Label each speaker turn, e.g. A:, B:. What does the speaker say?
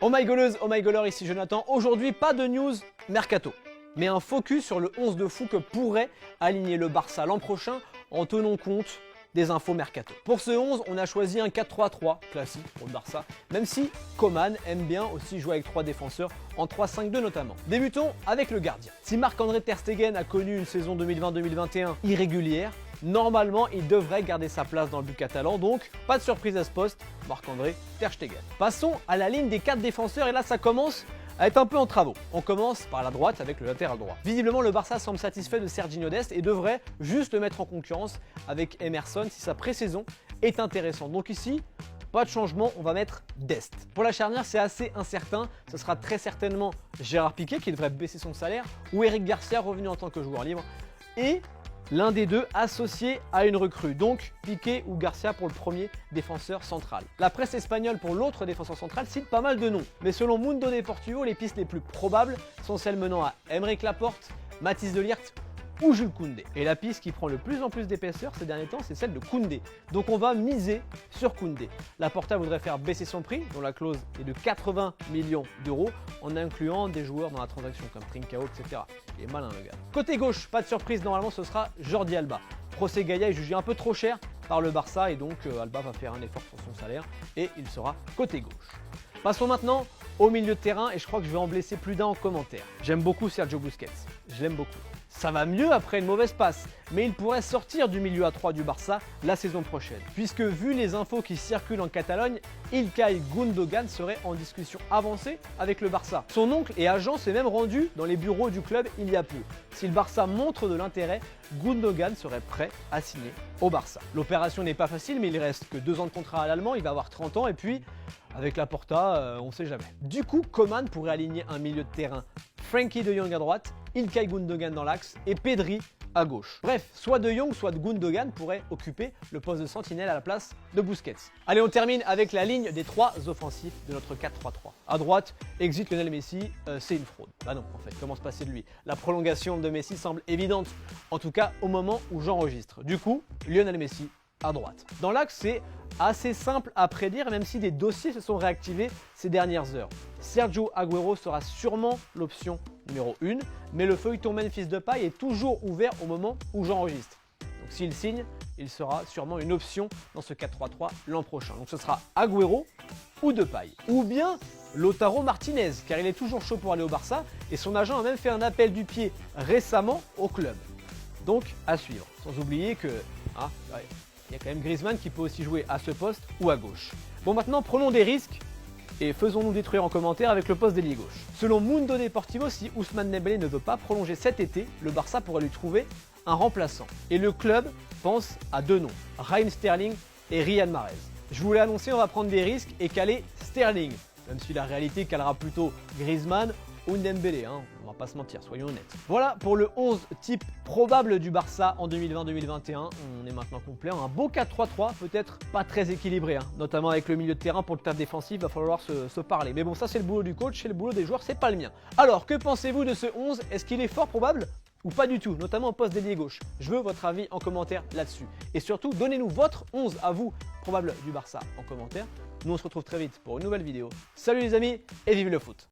A: Oh my golleuse, oh my goller, ici Jonathan. Aujourd'hui, pas de news mercato, mais un focus sur le 11 de fou que pourrait aligner le Barça l'an prochain en tenant compte des infos mercato. Pour ce 11, on a choisi un 4-3-3 classique pour le Barça, même si Koeman aime bien aussi jouer avec 3 défenseurs en 3-5-2 notamment. Débutons avec le gardien. Si Marc-André Ter Stegen a connu une saison 2020-2021 irrégulière, normalement il devrait garder sa place dans le but catalan, donc pas de surprise à ce poste, Marc-André Ter Stegen. Passons à la ligne des 4 défenseurs et là ça commence à être un peu en travaux. On commence par la droite avec le latéral droit. Visiblement, le Barça semble satisfait de Serginho Dest et devrait juste le mettre en concurrence avec Emerson si sa pré-saison est intéressante. Donc ici, pas de changement, on va mettre Dest. Pour la charnière, c'est assez incertain. Ce sera très certainement Gérard Piqué qui devrait baisser son salaire ou Eric Garcia revenu en tant que joueur libre. Et l'un des deux associé à une recrue, donc Piqué ou Garcia pour le premier défenseur central. La presse espagnole pour l'autre défenseur central cite pas mal de noms, mais selon Mundo Deportivo, les pistes les plus probables sont celles menant à Aymeric Laporte, Mathys de Ligt ou Jules Koundé. Et la piste qui prend le plus en plus d'épaisseur ces derniers temps, c'est celle de Koundé. Donc on va miser sur Koundé. Laporta voudrait faire baisser son prix, dont la clause est de 80 millions d'euros, en incluant des joueurs dans la transaction comme Trincao, etc. Il est malin le gars. Côté gauche, pas de surprise, normalement ce sera Jordi Alba. Procès Gaïa est jugé un peu trop cher par le Barça et donc Alba va faire un effort sur son salaire et il sera côté gauche. Passons maintenant au milieu de terrain et je crois que je vais en blesser plus d'un en commentaire. J'aime beaucoup Sergio Busquets, je l'aime beaucoup. Ça va mieux après une mauvaise passe, mais il pourrait sortir du milieu à 3 du Barça la saison prochaine. Puisque vu les infos qui circulent en Catalogne, Ilkay Gundogan serait en discussion avancée avec le Barça. Son oncle et agent s'est même rendu dans les bureaux du club il y a peu. Si le Barça montre de l'intérêt, Gundogan serait prêt à signer au Barça. L'opération n'est pas facile, mais il reste que 2 ans de contrat à l'Allemand, il va avoir 30 ans et puis avec Laporta, on sait jamais. Du coup, Koeman pourrait aligner un milieu de terrain Frenkie de Jong à droite, Ilkay Gundogan dans l'axe et Pedri à gauche. Bref, soit de Jong, soit de Gundogan pourrait occuper le poste de sentinelle à la place de Busquets. Allez, on termine avec la ligne des 3 offensifs de notre 4-3-3. À droite, exit Lionel Messi, c'est une fraude. Bah non, en fait, comment se passer de lui? La prolongation de Messi semble évidente, en tout cas au moment où j'enregistre. Du coup, Lionel Messi à droite. Dans l'axe, c'est assez simple à prédire, même si des dossiers se sont réactivés ces dernières heures. Sergio Agüero sera sûrement l'option numéro 1, mais le feuilleton Memphis Depay est toujours ouvert au moment où j'enregistre. Donc s'il signe, il sera sûrement une option dans ce 4-3-3 l'an prochain. Donc ce sera Agüero ou Depay. Ou bien Lautaro Martinez, car il est toujours chaud pour aller au Barça, et son agent a même fait un appel du pied récemment au club. Donc à suivre. Sans oublier que... il y a quand même Griezmann qui peut aussi jouer à ce poste ou à gauche. Bon, maintenant prenons des risques et faisons-nous détruire en commentaire avec le poste d'ailier gauche. Selon Mundo Deportivo, si Ousmane Dembélé ne veut pas prolonger cet été, le Barça pourrait lui trouver un remplaçant. Et le club pense à 2 noms, Raheem Sterling et Riyad Mahrez. Je vous l'ai annoncé, on va prendre des risques et caler Sterling, même si la réalité calera plutôt Griezmann ou Dembélé, on va pas se mentir, soyons honnêtes. Voilà pour le 11 type probable du Barça en 2020-2021. On est maintenant complet, un beau 4-3-3, peut-être pas très équilibré, notamment avec le milieu de terrain pour le taf défensif, il va falloir se parler. Mais bon, ça c'est le boulot du coach, c'est le boulot des joueurs, c'est pas le mien. Alors, que pensez-vous de ce 11? Est-ce qu'il est fort probable ou pas du tout, notamment au poste d'ailier gauche? Je veux votre avis en commentaire là-dessus. Et surtout, donnez-nous votre 11 à vous, probable du Barça, en commentaire. Nous on se retrouve très vite pour une nouvelle vidéo. Salut les amis et vive le foot!